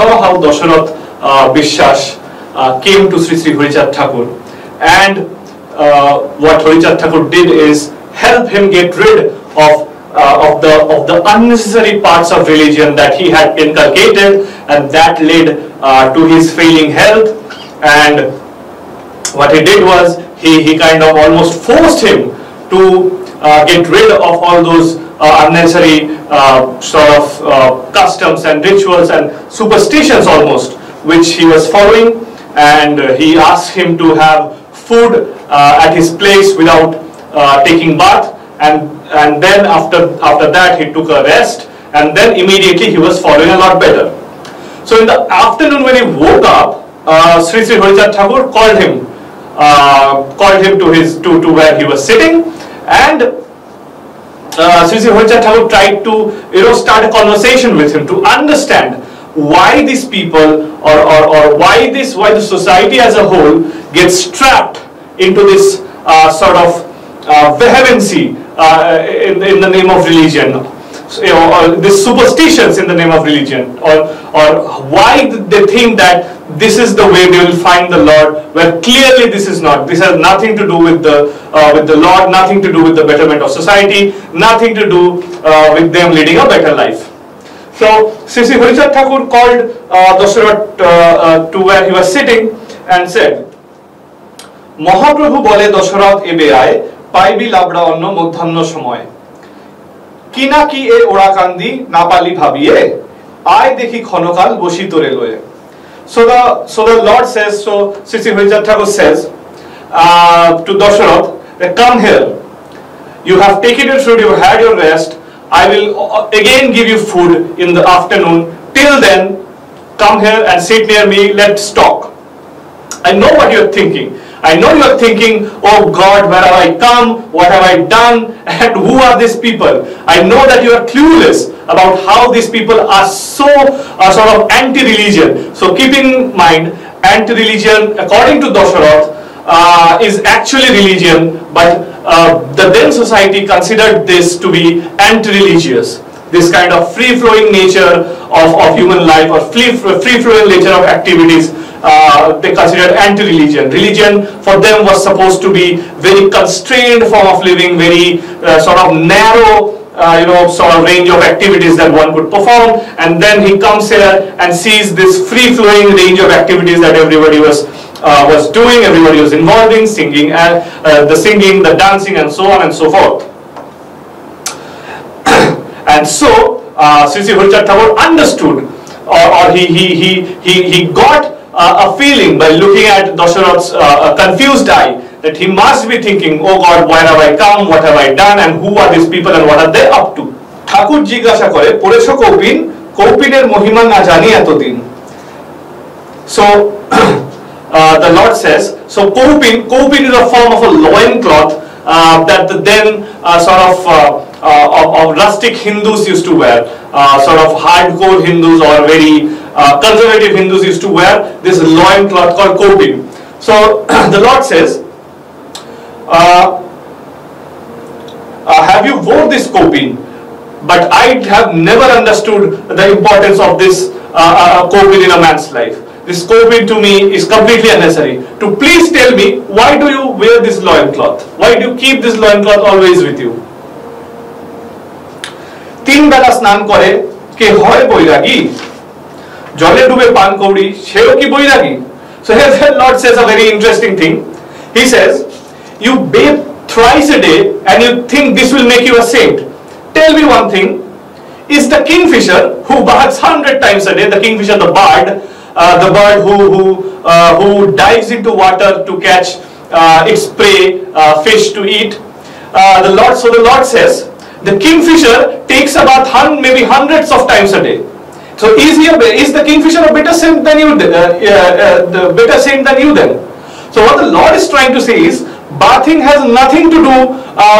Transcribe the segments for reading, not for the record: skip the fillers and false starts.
how Dashorath Biswas came to Sri Sri Harichand Thakur, and what Harichand Thakur did is help him get rid of the unnecessary parts of religion that he had inculcated, and that led to his failing health. And what he did was he kind of almost forced him to get rid of all those unnecessary sort of customs and rituals and superstitions almost which he was following, and he asked him to have food at his place without taking bath, and then after that he took a rest, and then immediately he was following a lot better. So in the afternoon when he woke up, Sri Sri Harichand Thakur called him to where he was sitting, and Sri Sri Harichand Thakur tried to start a conversation with him to understand why these people or why the society as a whole gets trapped into this sort of vehemency in the name of religion, these superstitions in the name of religion, or why they think that this is the way they will find the Lord, where clearly this is not. This has nothing to do with the Lord, nothing to do with the betterment of society, nothing to do with them leading a better life. So Sri Sri Harichand Thakur called Dashorath to where he was sitting and said, "Mahaprabhu bole Dashorath ebe aye, paibi labda onno modhanno shomoy. Kina ki e orakandi napali bhabiye, aye dekhi khonokal boshi tore loye." So the Lord says, so Sri Sri Harichand Thakur says to Dashorath, "Come here. You have taken your food, you have had your rest. I will again give you food in the afternoon. Till then, come here and sit near me. Let's talk. I know what you are thinking. I know you are thinking, oh God, where have I come? What have I done? And who are these people? I know that you are clueless about how these people are so sort of anti-religion. So keep in mind, anti-religion, according to Dashorath, is actually religion, but the then society considered this to be anti-religious. This kind of free-flowing nature of human life, or free-flowing nature of activities, they considered anti-religion. Religion for them was supposed to be very constrained form of living, very sort of narrow sort of range of activities that one could perform, and then he comes here and sees this free-flowing range of activities that everybody was doing, everybody was involved in, singing, the dancing, and so on and so forth. And so Sri Sri Harichand Thakur understood, or he got a feeling by looking at Dashorath's confused eye, that he must be thinking, oh God, where have I come, what have I done, and who are these people and what are they up to? Thakur jigyasha kore, porecho kopin, kopiner mohima na jani eto din. So the Lord says, so kopin is a form of a loin cloth that the then sort of rustic Hindus used to wear, sort of hardcore Hindus or very conservative Hindus used to wear this loin cloth called kopin. So the Lord says, have you wore this kopin? But I have never understood the importance of this kopin in a man's life. This kopin to me is completely unnecessary. To please tell me, why do you wear this loincloth? Why do you keep this loincloth always with you? Tin bela snan kore ke hoy boiragi, jole dube pan koudi seo ki boiragi. So here the Lord says a very interesting thing. He says, you bathe thrice a day and you think this will make you a saint. Tell me one thing, is the kingfisher who baths 100 times a day, the kingfisher, the bird who dives into water to catch its prey, fish to eat, so the Lord says, the kingfisher takes a bath maybe hundreds of times a day. So is the kingfisher a better saint than you? Better saint than you then? So what the Lord is trying to say is, bathing has nothing to do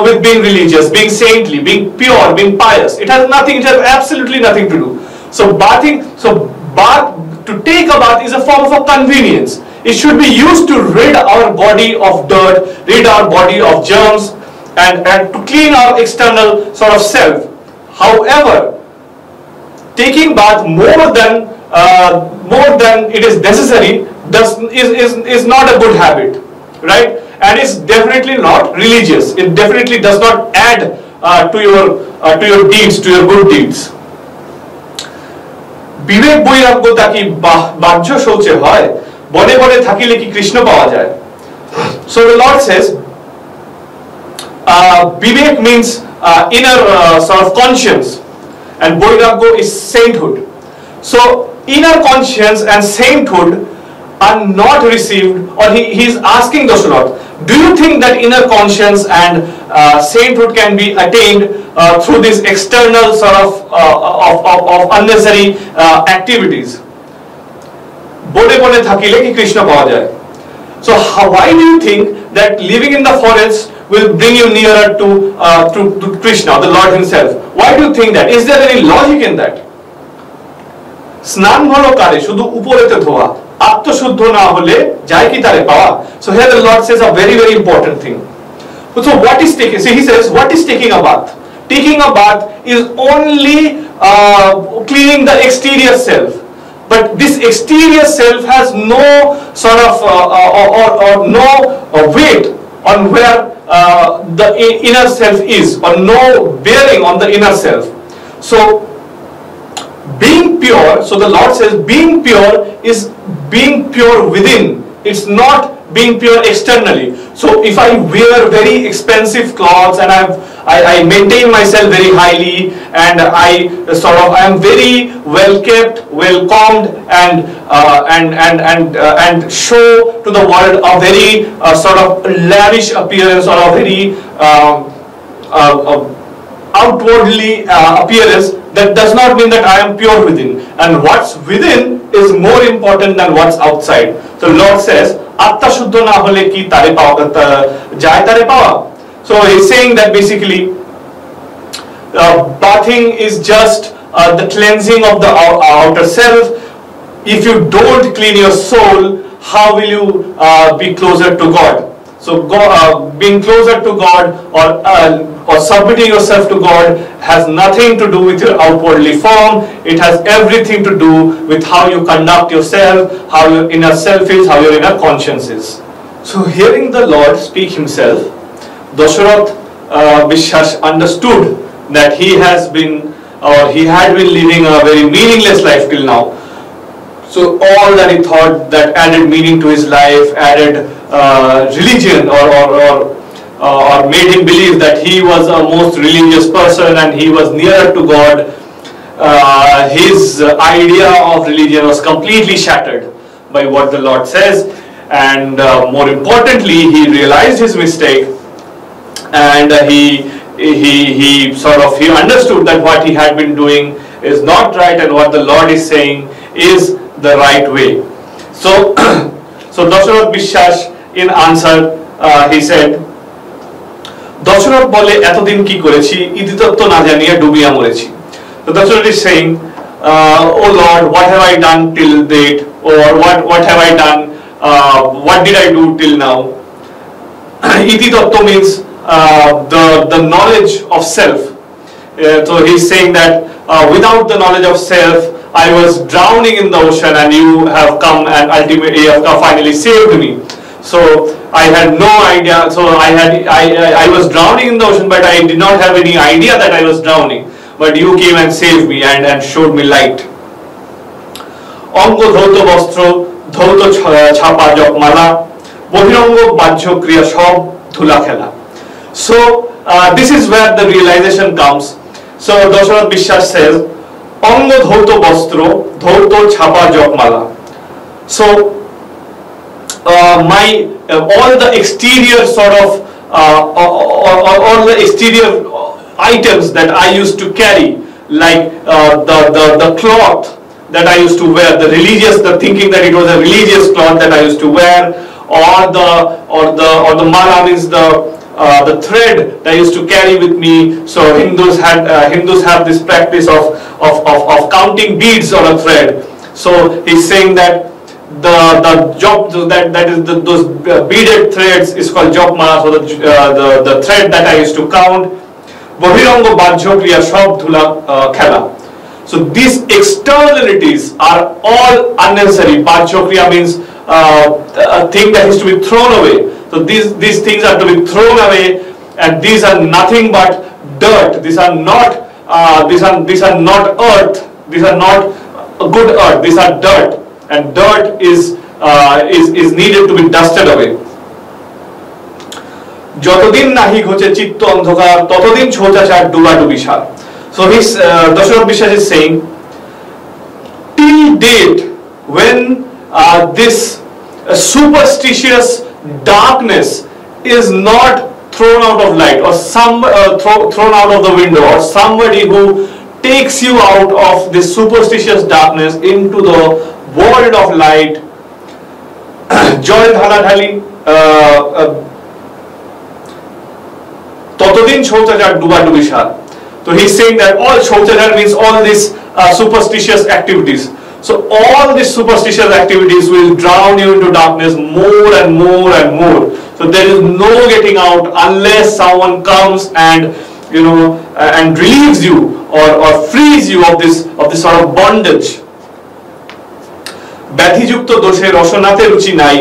with being religious, being saintly, being pure, being pious. It has nothing. It has absolutely nothing to do. So to take a bath is a form of a convenience. It should be used to rid our body of dirt, rid our body of germs, and to clean our external sort of self. However, taking bath more than more than it is necessary is not a good habit, right? And it's definitely not religious. It definitely does not add to your deeds, to your good deeds. বিবেক বৈরাগ্যতা কি বাহ্য শৌচে হয়? বনে বনে থাকিলে কি কৃষ্ণ পাওয়া যায়? So the Lord says, Vivek means inner sort of conscience, and Boiragyo is sainthood. So inner conscience and sainthood are not received, or he is asking Dashorath, do you think that inner conscience and sainthood can be attained through these external sort of unnecessary activities? Bone bone thakile ki Krishna pawa jay. So why do you think that living in the forest will bring you nearer to Krishna, the Lord himself? Why do you think that? Is there any logic in that? স্নান হলো কারে শুধু উপরেতে ধোয়া, আত্মশুদ্ধ না হলে যায় কি তারে পাওয়া? So here the Lord says a very important thing. So what is taking? So he says, what is taking a bath? Taking a bath is only cleaning the exterior self. But this exterior self has no sort of or no weight on where the inner self is, or no bearing on the inner self. So being pure, so the Lord says being pure is being pure within. It's not being pure externally. So if I wear very expensive clothes and I maintain myself very highly, and I am very well kept, well combed, and show to the world a very sort of lavish appearance, or a very outwardly appearance, that does not mean that I am pure within. And what's within is more important than what's outside. The Lord says, Atta Shuddha na hole ki tare pawa jai tare pawa. So he's saying that basically bathing is just the cleansing of the outer self. If you don't clean your soul, how will you be closer to God? So being closer to God, or submitting yourself to God, has nothing to do with your outwardly form. It has everything to do with how you conduct yourself, how your inner self is, how your inner conscience is. So hearing the Lord speak himself, Dashorath Biswas understood that he had been living a very meaningless life till now. So all that he thought that added meaning to his life, added religion, or made him believe that he was a most religious person and he was nearer to God, his idea of religion was completely shattered by what the Lord says. And more importantly, he realized his mistake, and he understood that what he had been doing is not right, and what the Lord is saying is the right way. So Dashorath Biswas, in answer, he said, Dashorath bole etodin ki korechi iditotto na janiye dubiya morechi. So Dashorath is saying, oh Lord, what have I done till date, or what have I done, what did I do till now? Iditotto means the knowledge of self. So he's saying that without the knowledge of self, I was drowning in the ocean, and you have come and ultimately you have finally saved me. So I had no idea. So I was drowning in the ocean, but I did not have any idea that I was drowning. But you came and saved me and showed me light. Ongo dhauto bostro, dhauto chapa jop mala, bohirango bajjo kriya shob dhula khela. So this is where the realization comes. So Dashorath Biswas says, Ongo dhauto bostro, dhauto chapa jop mala. So all the exterior sort of all the exterior items that I used to carry, like the cloth that I used to wear, the thinking that it was a religious cloth that I used to wear, or the mala means the thread that I used to carry with me. So Hindus have this practice of counting beads on a thread. So he's saying that the job that is those beaded threads is called jopma. So the thread that I used to count, bohirango bajjo kriya shob dhula khela. So these externalities are all unnecessary. Parchokriya means a thing that is to be thrown away. So these things are to be thrown away, and these are nothing but dirt. These are not these are not earth. These are not a good earth. These are dirt, and dirt is needed to be dusted away. যতদিন নাহি ঘোচে চিত্ত অন্ধকার ততদিন ছোটাছাট ডুবাডুবি সার. So his Dashorath Biswas is saying, till date, when this superstitious darkness is not thrown out of light, or thrown out of the window, or somebody who takes you out of this superstitious darkness into the world of light, joy dhaladhali, ততদিন ছোটাছাট ডুবাডুবি সার. So he's saying that all shauchachar means all these superstitious activities. So all these superstitious activities will drown you into darkness more and more and more. So there is no getting out unless someone comes and and relieves you or frees you of this sort of bondage. ব্যাধিযুক্ত দোষে রসনাতে রুচি নাই,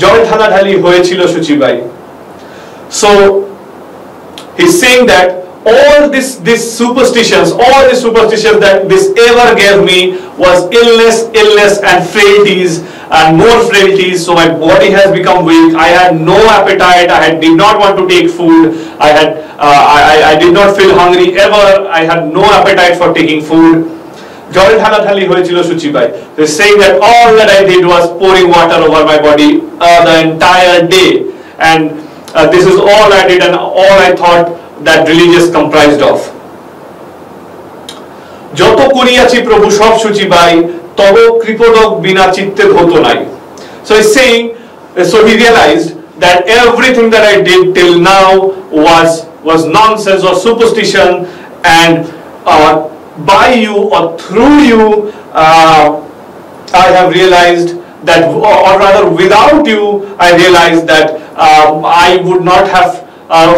জল ঢালাঢালি হয়েছিল শুচিবাই. So he's saying that all this superstitions that this ever gave me was illness and frailties and more frailties. So my body has become weak. I had no appetite. I did not want to take food. I did not feel hungry ever. I had no appetite for taking food. Jol dhalathali hoyechilo shuchibai. They're saying that all that I did was pouring water over my body the entire day, and this is all I did and all I thought that religious comprised of. যত করিয়াছি প্রভু সব শুচিবাই তব কৃপদক বিনা চিত্তে হতো নাই. So he's saying, so he realized that everything that I did till now was nonsense or superstition, and by you or through you I have realized that, or rather without you I realized that I would not have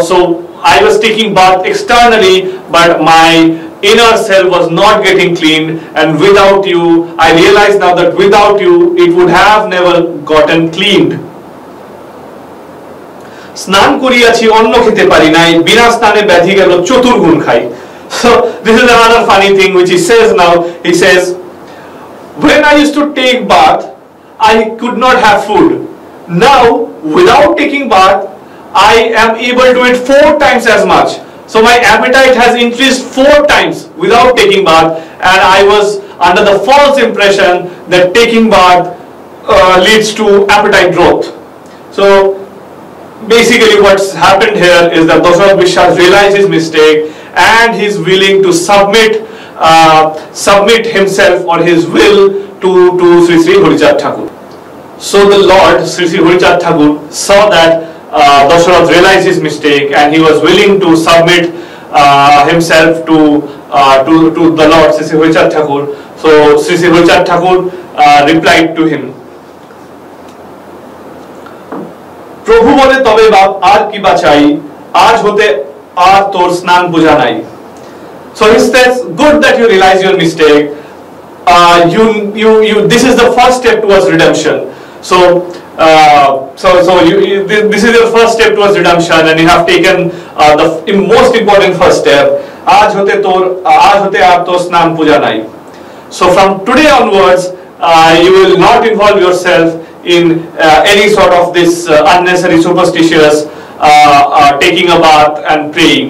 so I was taking bath externally, but my inner self was not getting cleaned, and without you, I realize now that without you, it would have never gotten cleaned. স্নান করিয়াছি অন্ন খেতে পারি নাই, বিনা স্নানে ব্যাধি গেল চতুর্গুণ খাই. So this is another funny thing which he says now. He says, when I used to take bath, I could not have food. Now, without taking bath, I am able to eat 4 times as much. So my appetite has increased 4 times without taking bath, and I was under the false impression that taking bath leads to appetite growth. So basically what's happened here is that Dashorath Biswas realized his mistake, and he's willing to submit himself or his will to Sri Sri Harichand Thakur. So the Lord Sri Sri Harichand Thakur saw that Dashorath realized his mistake, and he was willing to submit himself to the Lord Sri Sri Harichand Thakur. So Sri Sri Harichand Thakur replied to him, প্রভু বলে তবে বাপ আর কি বাঁচাই, আজ হতে আর তোর স্নান পূজা নাই. So he says, good that you realize your mistake. This is the first step towards redemption. So this is your first step towards redemption, and you have taken the most important first step. Aaj hote aap to snan puja nai. So from today onwards, you will not involve yourself in any sort of this unnecessary superstitious taking a bath and praying.